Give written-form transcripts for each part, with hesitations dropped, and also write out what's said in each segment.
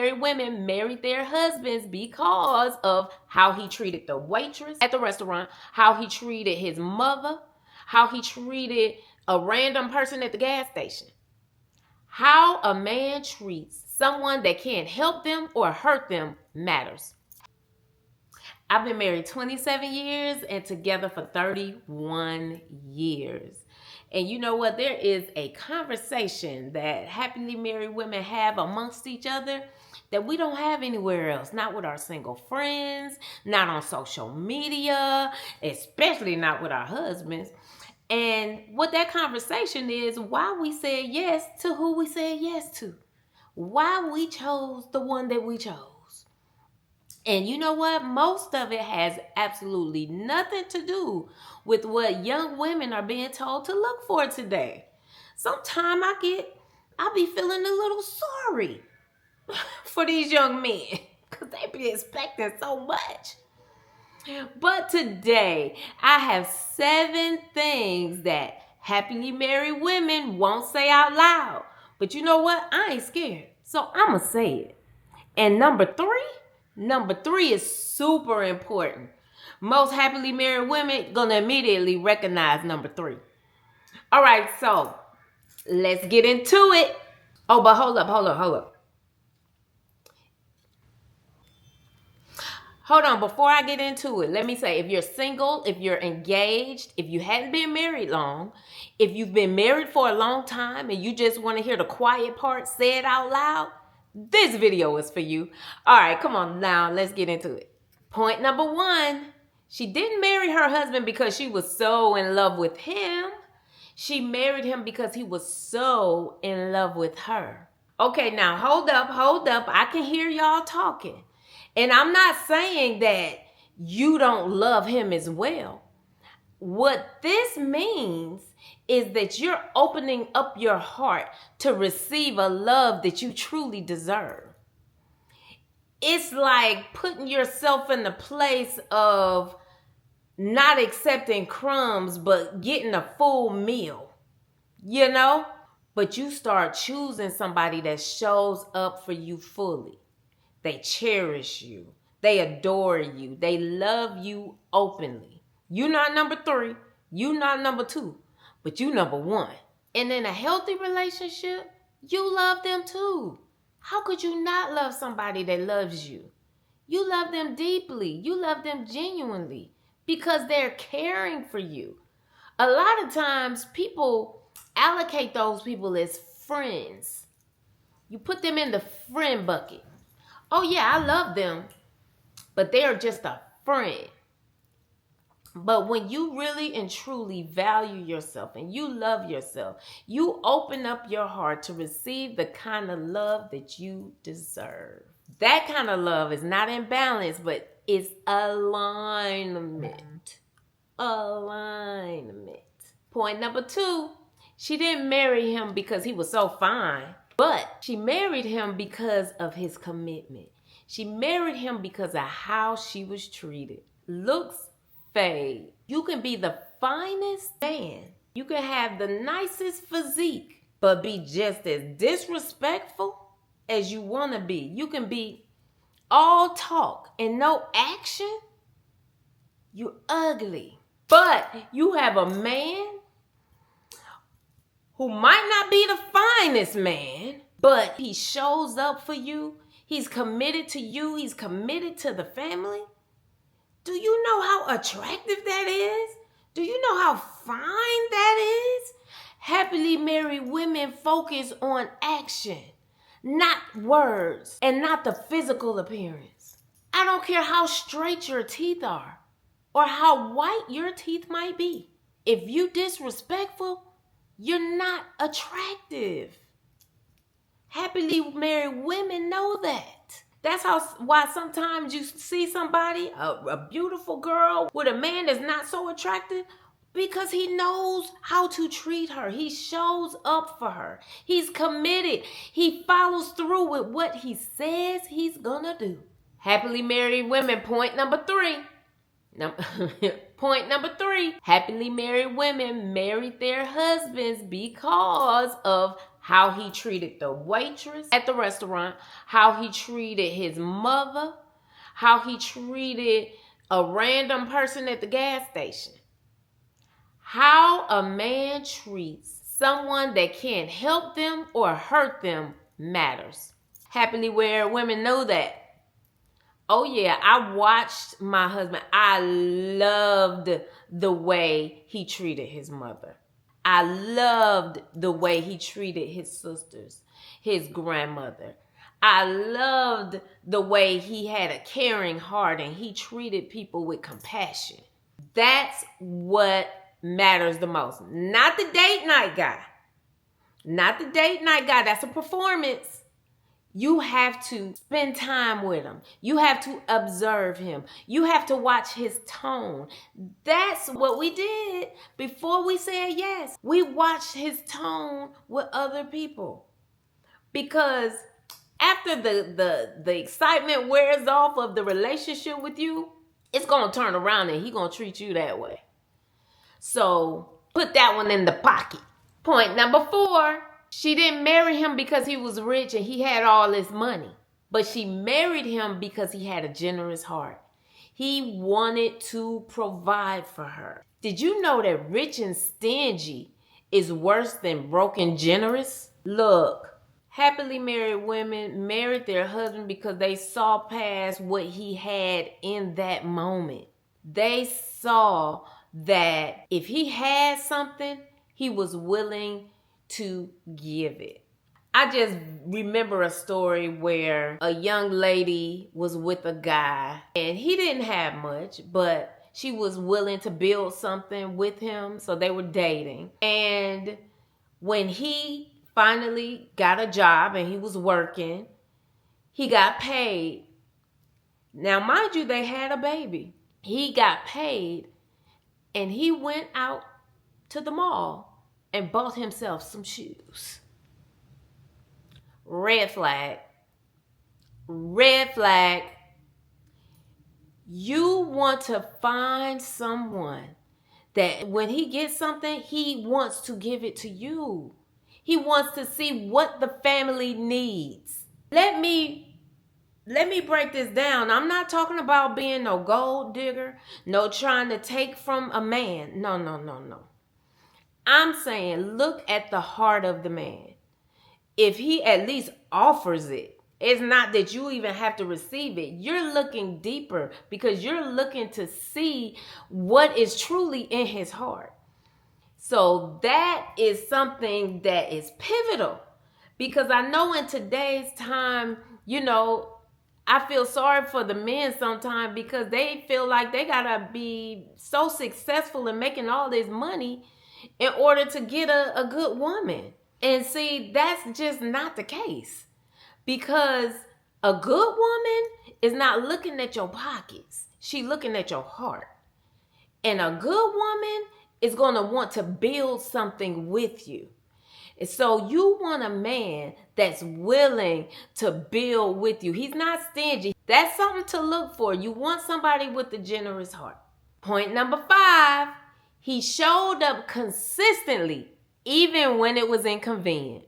married women married their husbands because of how he treated the waitress at the restaurant, how he treated his mother, how he treated a random person at the gas station. How a man treats someone that can't help them or hurt them matters. I've been married 27 years and together for 31 years. And you know what? There is a conversation that happily married women have amongst each other that we don't have anywhere else. Not with our single friends, not on social media, especially not with our husbands. And what that conversation is, why we said yes to who we said yes to. Why we chose the one that we chose. And you know what? Most of it has absolutely nothing to do with what young women are being told to look for today. Sometimes I be feeling a little sorry for these young men because they be expecting so much. But today, I have 7 things that happily married women won't say out loud. But you know what? I ain't scared. So I'ma say it. And number three is super important. Most happily married women gonna immediately recognize number 3. All right, so let's get into it. Oh, but hold up. Hold on, before I get into it, let me say, if you're single, if you're engaged, if you hadn't been married long, if you've been married for a long time and you just want to hear the quiet part said out loud, this video is for you. All right, come on now, let's get into it. Point number 1, she didn't marry her husband because she was so in love with him. She married him because he was so in love with her. Okay, now hold up. I can hear y'all talking. And I'm not saying that you don't love him as well. What this means is that you're opening up your heart to receive a love that you truly deserve. It's like putting yourself in the place of not accepting crumbs, but getting a full meal, you know? But you start choosing somebody that shows up for you fully. They cherish you. They adore you. They love you openly. You're not number 3. You're not number 2. But you number 1. And in a healthy relationship, you love them too. How could you not love somebody that loves you? You love them deeply. You love them genuinely because they're caring for you. A lot of times people allocate those people as friends. You put them in the friend bucket. Oh yeah, I love them, but they are just a friend. But when you really and truly value yourself and you love yourself, you open up your heart to receive the kind of love that you deserve. That kind of love is not imbalance, but it's alignment. Alignment. Point number 2, she didn't marry him because he was so fine. But she married him because of his commitment. She married him because of how she was treated. Looks fade. You can be the finest man. You can have the nicest physique, but be just as disrespectful as you want to be. You can be all talk and no action. You're ugly. But you have a man who might not be the finest man, but he shows up for you. He's committed to you. He's committed to the family. Do you know how attractive that is? Do you know how fine that is? Happily married women focus on action, not words, and not the physical appearance. I don't care how straight your teeth are or how white your teeth might be. If you disrespectful, you're not attractive. Happily married women know that. That's why sometimes you see somebody, a beautiful girl with a man that's not so attractive, because he knows how to treat her. He shows up for her. He's committed. He follows through with what he says he's gonna do. Happily married women, point number 3. Point number 3, happily married women married their husbands because of how he treated the waitress at the restaurant, how he treated his mother, how he treated a random person at the gas station. How a man treats someone that can't help them or hurt them matters. Happily where women know that. Oh yeah, I watched my husband. I loved the way he treated his mother. I loved the way he treated his sisters, his grandmother. I loved the way he had a caring heart and he treated people with compassion. That's what matters the most. Not the date night guy. Not the date night guy. That's a performance. You have to spend time with him. You have to observe him. You have to watch his tone. That's what we did before we said yes. We watched his tone with other people. Because after the excitement wears off of the relationship with you, it's going to turn around and he's going to treat you that way. So put that one in the pocket. Point number 4. She didn't marry him because he was rich and he had all this money. But she married him because he had a generous heart. He wanted to provide for her. Did you know that rich and stingy is worse than broke and generous? Look, happily married women married their husband because they saw past what he had in that moment. They saw that if he had something, he was willing to give it. I just remember a story where a young lady was with a guy and he didn't have much, but she was willing to build something with him. So they were dating. And when he finally got a job and he was working, he got paid. Now, mind you, they had a baby. He got paid and he went out to the mall and bought himself some shoes. Red flag. Red flag. You want to find someone that when he gets something, he wants to give it to you. He wants to see what the family needs. Let me break this down. I'm not talking about being no gold digger, no trying to take from a man. No. I'm saying look at the heart of the man. If he at least offers it, it's not that you even have to receive it. You're looking deeper because you're looking to see what is truly in his heart. So that is something that is pivotal because I know in today's time, I feel sorry for the men sometimes because they feel like they gotta be so successful in making all this money in order to get a good woman. And see, that's just not the case. Because a good woman is not looking at your pockets. She's looking at your heart. And a good woman is going to want to build something with you. And so you want a man that's willing to build with you. He's not stingy. That's something to look for. You want somebody with a generous heart. Point number 5. He showed up consistently, even when it was inconvenient.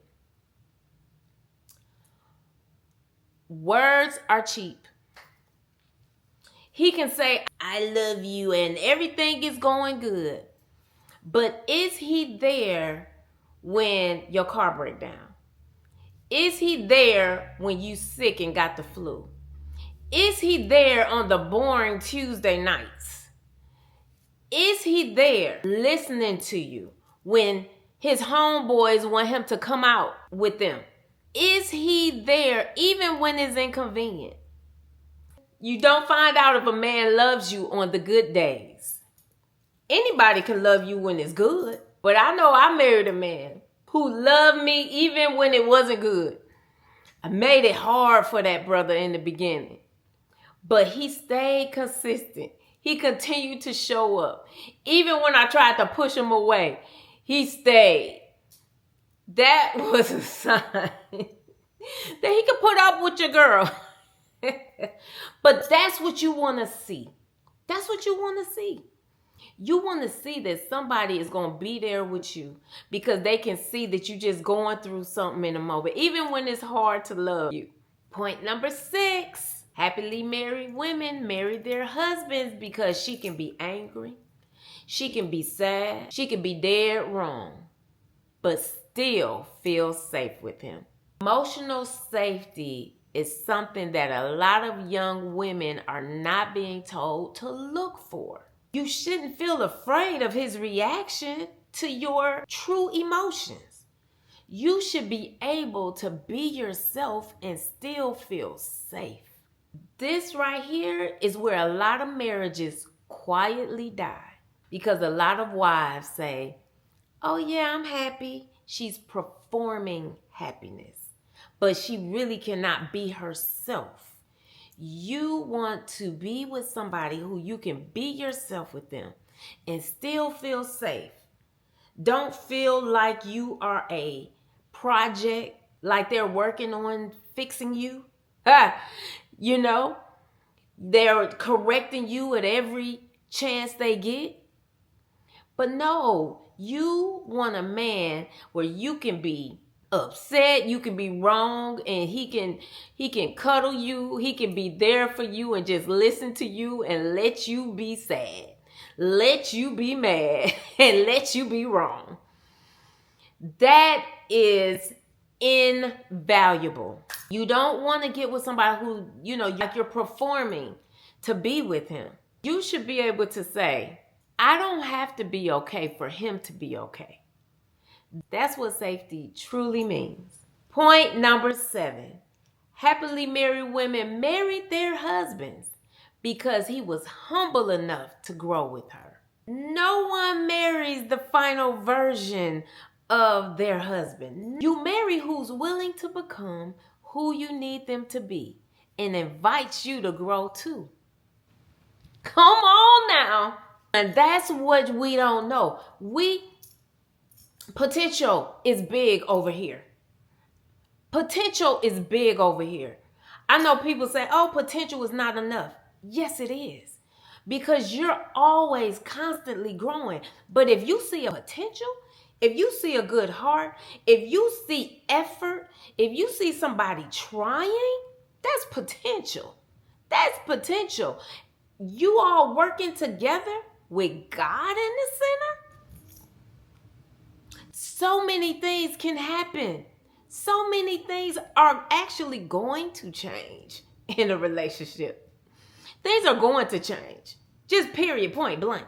Words are cheap. He can say, I love you, and everything is going good. But is he there when your car breaks down? Is he there when you sick and got the flu? Is he there on the boring Tuesday nights? Is he there listening to you when his homeboys want him to come out with them? Is he there even when it's inconvenient? You don't find out if a man loves you on the good days. Anybody can love you when it's good. But I know I married a man who loved me even when it wasn't good. I made it hard for that brother in the beginning. But he stayed consistent. He continued to show up. Even when I tried to push him away, he stayed. That was a sign that he could put up with your girl. But that's what you want to see. That's what you want to see. You want to see that somebody is going to be there with you because they can see that you're just going through something in a moment, even when it's hard to love you. Point number 6, happily married women marry their husbands because she can be angry, she can be sad, she can be dead wrong, but still feel safe with him. Emotional safety is something that a lot of young women are not being told to look for. You shouldn't feel afraid of his reaction to your true emotions. You should be able to be yourself and still feel safe. This right here is where a lot of marriages quietly die because a lot of wives say, oh yeah, I'm happy. She's performing happiness, but she really cannot be herself. You want to be with somebody who you can be yourself with them and still feel safe. Don't feel like you are a project, like they're working on fixing you. You know, they're correcting you at every chance they get. But no, you want a man where you can be upset, you can be wrong, and he can cuddle you, he can be there for you and just listen to you and let you be sad, let you be mad, and let you be wrong. That is invaluable. You don't want to get with somebody who, like you're performing to be with him. You should be able to say, I don't have to be okay for him to be okay. That's what safety truly means. Point number 7. Happily married women married their husbands because he was humble enough to grow with her. No one marries the final version of their husband. You marry who's willing to become who you need them to be and invites you to grow too. Come on now. And that's what we don't know. Potential is big over here. Potential is big over here. I know people say, oh, potential is not enough. Yes, it is. Because you're always constantly growing. But if you see a potential, if you see a good heart, if you see effort, if you see somebody trying, that's potential. That's potential. You all working together with God in the center, so many things can happen. So many things are actually going to change in a relationship. Things are going to change. Just period, point blank.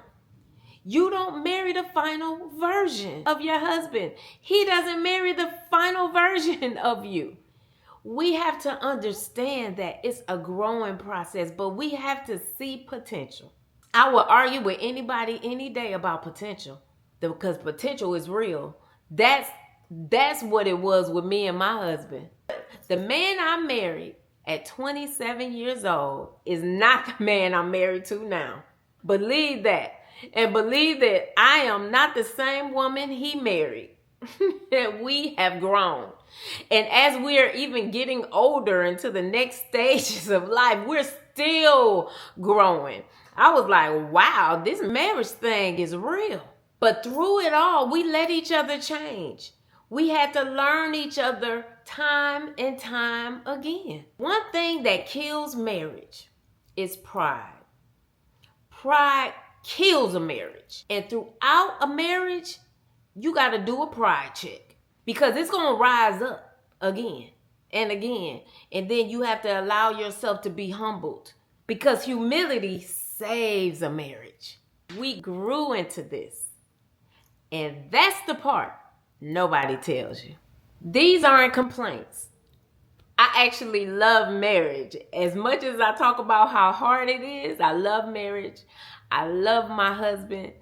You don't marry the final version of your husband. He doesn't marry the final version of you. We have to understand that it's a growing process, but we have to see potential. I will argue with anybody any day about potential because potential is real. That's what it was with me and my husband. The man I married at 27 years old is not the man I'm married to now. Believe that. And believe that I am not the same woman he married. We have grown. And as we are even getting older into the next stages of life, we're still growing. I was like, wow, this marriage thing is real. But through it all, we let each other change. We had to learn each other time and time again. One thing that kills marriage is pride. Pride kills a marriage. And throughout a marriage, you got to do a pride check because it's going to rise up again and again. And then you have to allow yourself to be humbled because humility saves a marriage. We grew into this. And that's the part nobody tells you. These aren't complaints. I actually love marriage. As much as I talk about how hard it is, I love marriage. I love my husband.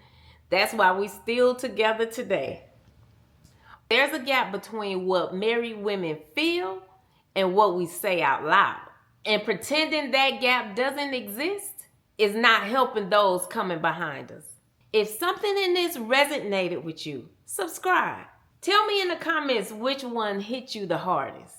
That's why we still together today. There's a gap between what married women feel and what we say out loud. And pretending that gap doesn't exist is not helping those coming behind us. If something in this resonated with you, subscribe. Tell me in the comments which one hit you the hardest.